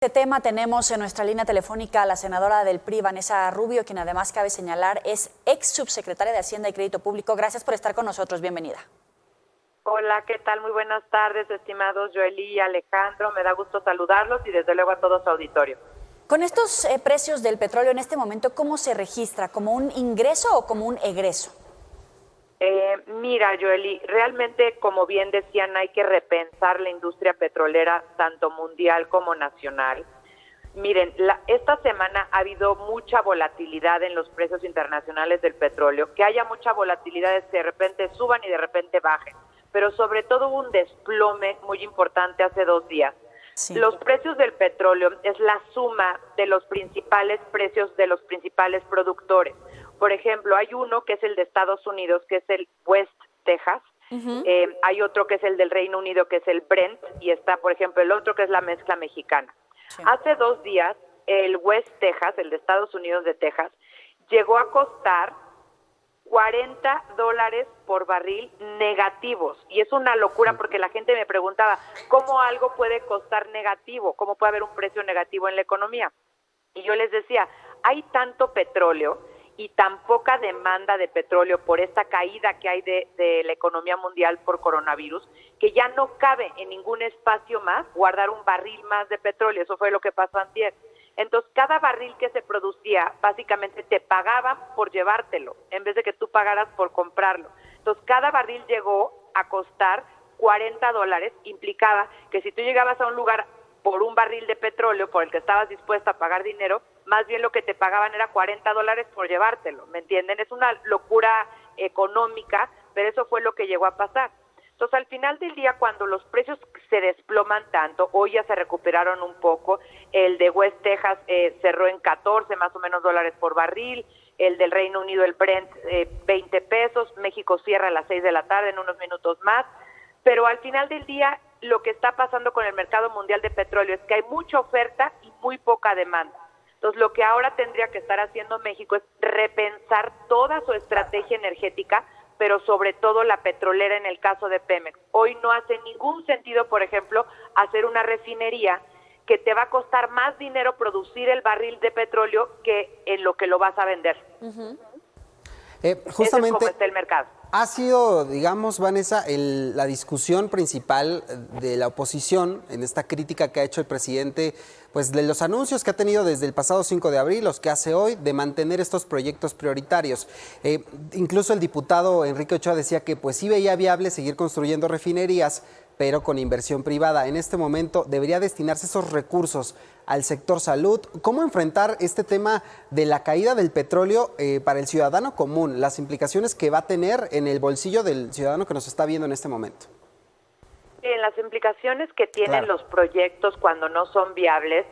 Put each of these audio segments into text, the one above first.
Este tema tenemos en nuestra línea telefónica a la senadora del PRI, Vanessa Rubio, quien además cabe señalar es ex subsecretaria de Hacienda y Crédito Público. Gracias por estar con nosotros, bienvenida. Hola, ¿qué tal? Muy buenas tardes, estimados Joely y Alejandro. Me da gusto saludarlos y desde luego a todo su auditorio. Con estos precios del petróleo en este momento, ¿cómo se registra? ¿Como un ingreso o como un egreso? Mira, Joely, realmente, como bien decían, hay que repensar la industria petrolera, tanto mundial como nacional. Miren, esta semana ha habido mucha volatilidad en los precios internacionales del petróleo. Que haya mucha volatilidad es que de repente suban y de repente bajen. Pero sobre todo hubo un desplome muy importante hace 2 días. Sí. Los precios del petróleo es la suma de los principales precios de los principales productores. Por ejemplo, hay uno que es el de Estados Unidos, que es el West Texas. Hay otro que es el del Reino Unido, que es el Brent, y está, por ejemplo, el otro que es la mezcla mexicana. Sí. Hace 2 días, el West Texas, el de Estados Unidos de Texas, llegó a costar $40 por barril negativos. Y es una locura porque la gente me preguntaba, ¿cómo algo puede costar negativo? ¿Cómo puede haber un precio negativo en la economía? Y yo les decía, hay tanto petróleo y tan poca demanda de petróleo por esta caída que hay de la economía mundial por coronavirus, que ya no cabe en ningún espacio más guardar un barril más de petróleo. Eso fue lo que pasó antier. Entonces, cada barril que se producía, básicamente te pagaban por llevártelo, en vez de que tú pagaras por comprarlo. Entonces, cada barril llegó a costar $40, implicaba que si tú llegabas a un lugar por un barril de petróleo por el que estabas dispuesta a pagar dinero, más bien lo que te pagaban era $40 por llevártelo, ¿me entienden? Es una locura económica, pero eso fue lo que llegó a pasar. Entonces, al final del día, cuando los precios se desploman tanto, hoy ya se recuperaron un poco, el de West Texas cerró en 14 más o menos dólares por barril, el del Reino Unido, el Brent, 20 pesos, México cierra a las 6 de la tarde en unos minutos más, pero al final del día, lo que está pasando con el mercado mundial de petróleo es que hay mucha oferta y muy poca demanda. Entonces, lo que ahora tendría que estar haciendo México es repensar toda su estrategia energética, pero sobre todo la petrolera en el caso de Pemex. Hoy no hace ningún sentido, por ejemplo, hacer una refinería que te va a costar más dinero producir el barril de petróleo que en lo que lo vas a vender. Justamente, eso es como está el mercado. Ha sido, digamos, Vanessa, la discusión principal de la oposición en esta crítica que ha hecho el presidente, pues de los anuncios que ha tenido desde el pasado 5 de abril, los que hace hoy, de mantener estos proyectos prioritarios. Incluso el diputado Enrique Ochoa decía que pues sí veía viable seguir construyendo refinerías, pero con inversión privada. En este momento debería destinarse esos recursos al sector salud. ¿Cómo enfrentar este tema de la caída del petróleo para el ciudadano común? Las implicaciones que va a tener en el bolsillo del ciudadano que nos está viendo en este momento. Las implicaciones que tienen los proyectos cuando no son viables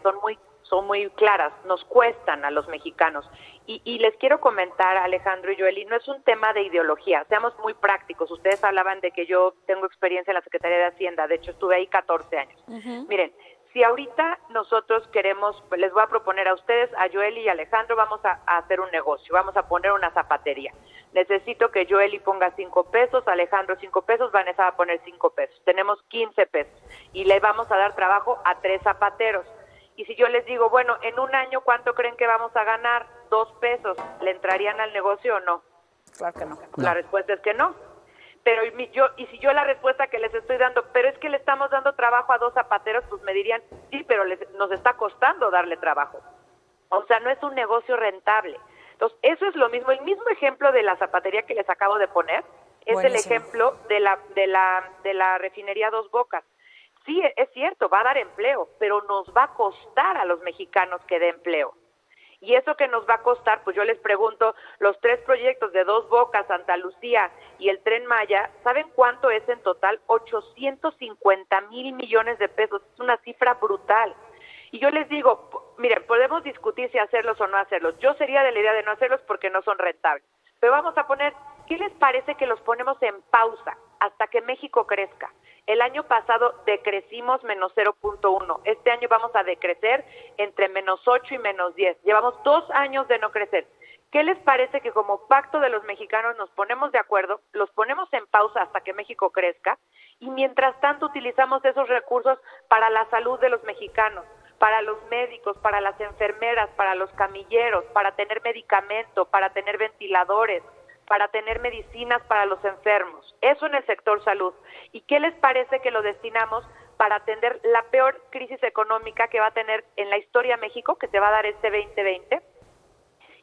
son muy claras, nos cuestan a los mexicanos. Y les quiero comentar, Alejandro y Joely, no es un tema de ideología, seamos muy prácticos. Ustedes hablaban de que yo tengo experiencia en la Secretaría de Hacienda, de hecho estuve ahí 14 años. Miren, si ahorita nosotros queremos, les voy a proponer a ustedes, a Joely y a Alejandro, vamos a hacer un negocio, vamos a poner una zapatería. Necesito que Joely ponga 5 pesos, Alejandro 5 pesos, Vanessa va a poner 5 pesos. Tenemos 15 pesos y le vamos a dar trabajo a 3 zapateros. Y si yo les digo, bueno, en un año, ¿cuánto creen que vamos a ganar? 2 pesos. ¿Le entrarían al negocio o no? Claro que no. La respuesta es que no. Pero y si yo la respuesta que les estoy dando, pero es que le estamos dando trabajo a 2 zapateros, pues me dirían, sí, pero nos está costando darle trabajo. O sea, no es un negocio rentable. Entonces, eso es lo mismo. El mismo ejemplo de la zapatería que les acabo de poner es el ejemplo de la refinería Dos Bocas. Sí, es cierto, va a dar empleo, pero nos va a costar a los mexicanos que dé empleo. Y eso que nos va a costar, pues yo les pregunto, los 3 proyectos de Dos Bocas, Santa Lucía y el Tren Maya, ¿saben cuánto es en total? 850,000 millones de pesos. Es una cifra brutal. Y yo les digo, miren, podemos discutir si hacerlos o no hacerlos. Yo sería de la idea de no hacerlos porque no son rentables. Pero vamos a poner, ¿qué les parece que los ponemos en pausa hasta que México crezca? El año pasado decrecimos menos 0.1. Este año vamos a decrecer entre menos 8 y menos 10. Llevamos 2 años de no crecer. ¿Qué les parece que como pacto de los mexicanos nos ponemos de acuerdo, los ponemos en pausa hasta que México crezca y mientras tanto utilizamos esos recursos para la salud de los mexicanos? para los médicos, para las enfermeras, para los camilleros, para tener medicamento, para tener ventiladores, para tener medicinas para los enfermos. Eso en el sector salud. ¿Y qué les parece que lo destinamos para atender la peor crisis económica que va a tener en la historia México, que se va a dar este 2020?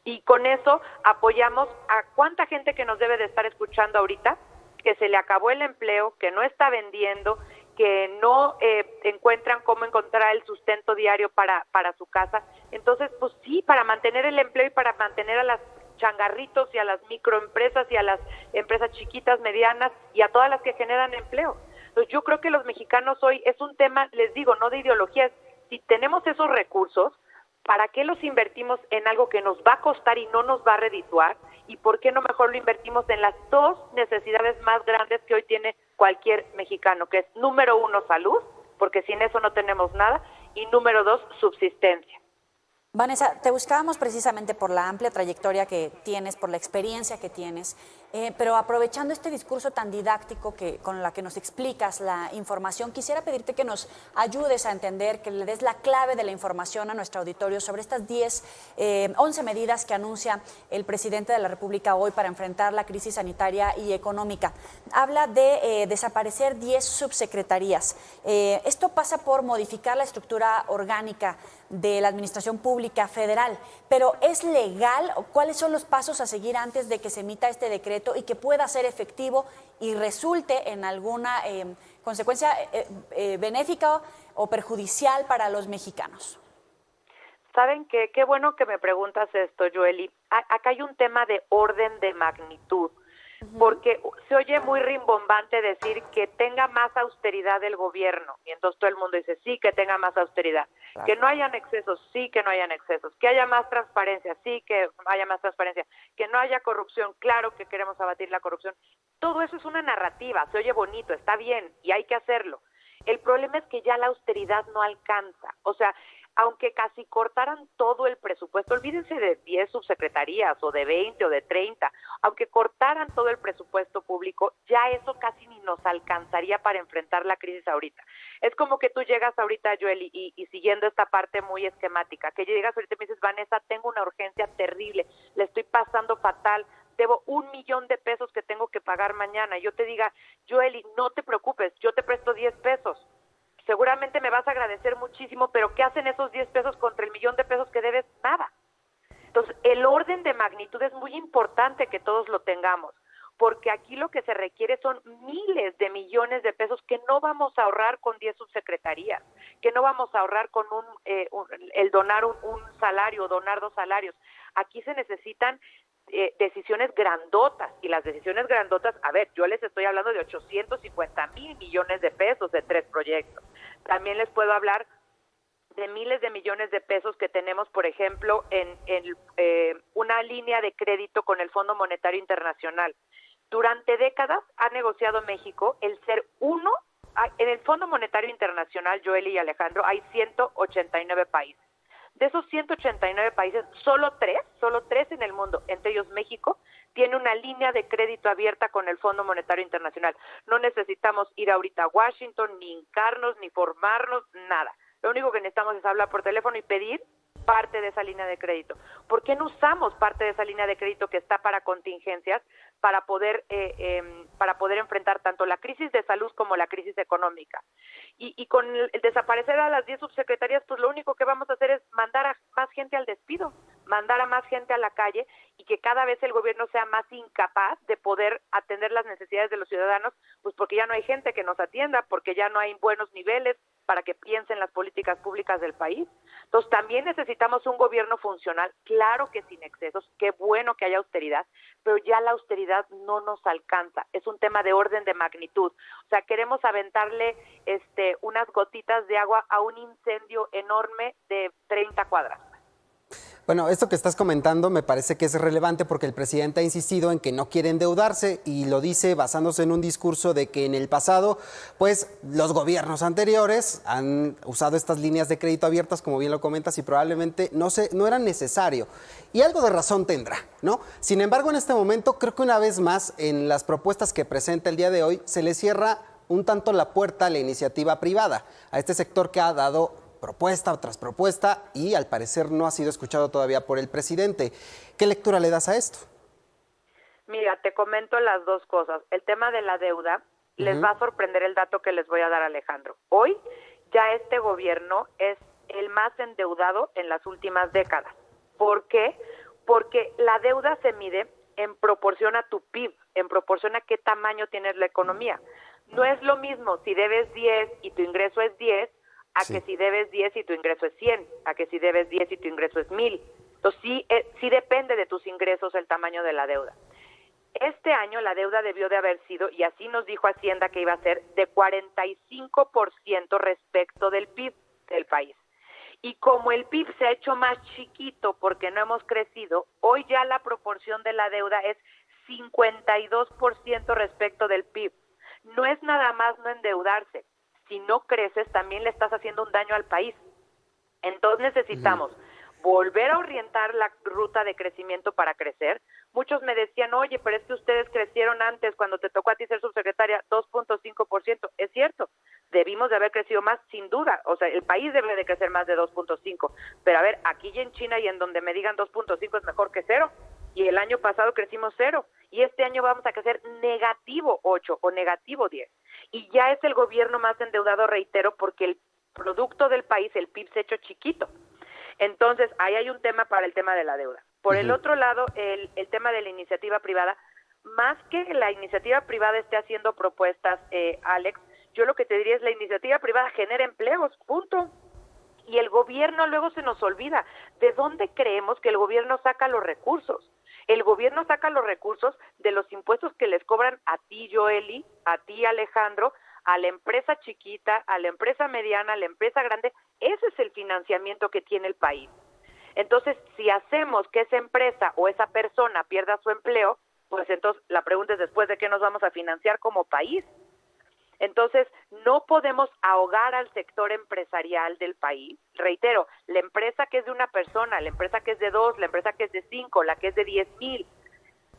Y con eso apoyamos a cuánta gente que nos debe de estar escuchando ahorita, que se le acabó el empleo, que no está vendiendo, que no encuentran cómo encontrar el sustento diario para su casa. Entonces, pues sí, para mantener el empleo y para mantener a las changarritos y a las microempresas y a las empresas chiquitas, medianas y a todas las que generan empleo. Entonces yo creo que los mexicanos hoy es un tema, les digo, no de ideologías. Si tenemos esos recursos, ¿para qué los invertimos en algo que nos va a costar y no nos va a redituar? ¿Y por qué no mejor lo invertimos en las dos necesidades más grandes que hoy tiene cualquier mexicano? Que es, número 1, salud, porque sin eso no tenemos nada, y número 2, subsistencia. Vanessa, te buscábamos precisamente por la amplia trayectoria que tienes, por la experiencia que tienes, pero aprovechando este discurso tan didáctico con la que nos explicas la información, quisiera pedirte que nos ayudes a entender, que le des la clave de la información a nuestro auditorio sobre estas 11 medidas que anuncia el presidente de la República hoy para enfrentar la crisis sanitaria y económica. Habla de desaparecer 10 subsecretarías. Esto pasa por modificar la estructura orgánica de la Administración Pública Federal, pero ¿es legal? ¿Cuáles son los pasos a seguir antes de que se emita este decreto y que pueda ser efectivo y resulte en alguna consecuencia benéfica o perjudicial para los mexicanos? ¿Saben qué? Qué bueno que me preguntas esto, Joely. Acá hay un tema de orden de magnitud, porque se oye muy rimbombante decir que tenga más austeridad el gobierno, y entonces todo el mundo dice, sí, que tenga más austeridad. Claro. Que no hayan excesos, sí, que no hayan excesos. Que haya más transparencia, sí, que haya más transparencia. Que no haya corrupción, claro que queremos abatir la corrupción. Todo eso es una narrativa, se oye bonito, está bien, y hay que hacerlo. El problema es que ya la austeridad no alcanza. O sea, aunque casi cortaran todo el presupuesto, olvídense de 10 subsecretarías o de 20 o de 30, aunque cortaran todo el presupuesto público, ya eso casi ni nos alcanzaría para enfrentar la crisis ahorita. Es como que tú llegas ahorita, Joely, y siguiendo esta parte muy esquemática, que llegas ahorita y me dices, Vanessa, tengo una urgencia terrible, le estoy pasando fatal, debo $1,000,000 que tengo que pagar mañana. Y yo te diga, Joely, no te preocupes, yo te presto 10 pesos. Seguramente me vas a agradecer muchísimo, pero ¿qué hacen esos 10 pesos contra el $1,000,000 que debes? Nada. Entonces, el orden de magnitud es muy importante que todos lo tengamos, porque aquí lo que se requiere son miles de millones de pesos que no vamos a ahorrar con 10 subsecretarías, que no vamos a ahorrar con el donar un salario o donar 2 salarios. Aquí se necesitan decisiones grandotas, y las decisiones grandotas, a ver, yo les estoy hablando de 850,000 millones de pesos de 3 proyectos. También les puedo hablar de miles de millones de pesos que tenemos, por ejemplo, en una línea de crédito con el Fondo Monetario Internacional. Durante décadas ha negociado México el ser uno. En el Fondo Monetario Internacional, Joely y Alejandro, hay 189 países. De esos 189 países, solo tres en el mundo, entre ellos México, tiene una línea de crédito abierta con el Fondo Monetario Internacional. No necesitamos ir ahorita a Washington, ni hincarnos, ni formarnos, nada. Lo único que necesitamos es hablar por teléfono y pedir parte de esa línea de crédito. ¿Por qué no usamos parte de esa línea de crédito que está para contingencias, para poder enfrentar tanto la crisis de salud como la crisis económica? Y con el desaparecer a las 10 subsecretarías, pues lo único que vamos a hacer es mandar a más gente al despido, mandar a más gente a la calle, y que cada vez el gobierno sea más incapaz de poder atender las necesidades de los ciudadanos, pues porque ya no hay gente que nos atienda, porque ya no hay buenos niveles para que piensen las políticas públicas del país. Entonces también necesitamos un gobierno funcional, claro que sin excesos, qué bueno que haya austeridad, pero ya la austeridad no nos alcanza, es un tema de orden de magnitud. O sea, queremos aventarle unas gotitas de agua a un incendio enorme de 30 cuadras. Bueno, esto que estás comentando me parece que es relevante porque el presidente ha insistido en que no quiere endeudarse, y lo dice basándose en un discurso de que en el pasado, pues los gobiernos anteriores han usado estas líneas de crédito abiertas, como bien lo comentas, y probablemente no era necesario. Y algo de razón tendrá, ¿no? Sin embargo, en este momento, creo que una vez más, en las propuestas que presenta el día de hoy, se le cierra un tanto la puerta a la iniciativa privada, a este sector que ha dado propuesta tras propuesta y al parecer no ha sido escuchado todavía por el presidente. ¿Qué lectura le das a esto? Mira, te comento las dos cosas. El tema de la deuda, les va a sorprender el dato que les voy a dar, Alejandro. Hoy ya este gobierno es el más endeudado en las últimas décadas. ¿Por qué? Porque la deuda se mide en proporción a tu PIB, en proporción a qué tamaño tienes la economía. No es lo mismo si debes 10 y tu ingreso es 10, a que si debes 10 y tu ingreso es 100, a que si debes 10 y tu ingreso es 1000. Entonces sí depende de tus ingresos el tamaño de la deuda. Este año la deuda debió de haber sido, y así nos dijo Hacienda que iba a ser, de 45% respecto del PIB del país. Y como el PIB se ha hecho más chiquito porque no hemos crecido, hoy ya la proporción de la deuda es 52% respecto del PIB. No es nada más no endeudarse. Si no creces, también le estás haciendo un daño al país. Entonces necesitamos volver a orientar la ruta de crecimiento para crecer. Muchos me decían, oye, pero es que ustedes crecieron antes, cuando te tocó a ti ser subsecretaria, 2.5%. Es cierto, debimos de haber crecido más, sin duda. O sea, el país debe de crecer más de 2.5. Pero a ver, aquí y en China y en donde me digan 2.5 es mejor que 0. Y el año pasado crecimos 0. Y este año vamos a crecer negativo 8 o negativo 10. Y ya es el gobierno más endeudado, reitero, porque el producto del país, el PIB, se ha hecho chiquito. Entonces, ahí hay un tema para el tema de la deuda. Por el otro lado, el tema de la iniciativa privada, más que la iniciativa privada esté haciendo propuestas, Alex, yo lo que te diría es la iniciativa privada genera empleos, punto. Y el gobierno luego se nos olvida. ¿De dónde creemos que el gobierno saca los recursos? El gobierno saca los recursos de los impuestos que les cobran a ti, Joely, a ti, Alejandro, a la empresa chiquita, a la empresa mediana, a la empresa grande. Ese es el financiamiento que tiene el país. Entonces, si hacemos que esa empresa o esa persona pierda su empleo, pues entonces la pregunta es después de qué nos vamos a financiar como país. Entonces, no podemos ahogar al sector empresarial del país. Reitero, la empresa que es de una persona, la empresa que es de 2, la empresa que es de 5, la que es de 10,000,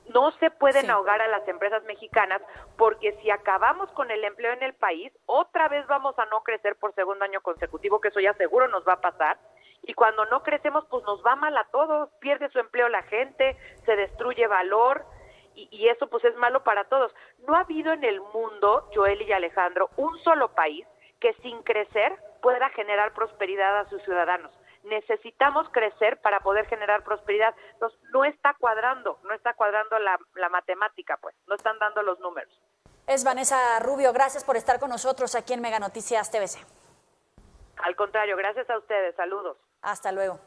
no se pueden ahogar a las empresas mexicanas, porque si acabamos con el empleo en el país, otra vez vamos a no crecer por segundo año consecutivo, que eso ya seguro nos va a pasar. Y cuando no crecemos, pues nos va mal a todos, pierde su empleo la gente, se destruye valor, y eso pues es malo para todos. No ha habido en el mundo, Joely y Alejandro, un solo país que sin crecer pueda generar prosperidad a sus ciudadanos. Necesitamos crecer para poder generar prosperidad. Entonces, no está cuadrando la matemática, pues, no están dando los números. Es Vanessa Rubio, gracias por estar con nosotros aquí en Mega Noticias TVC. Al contrario, gracias a ustedes, saludos. Hasta luego.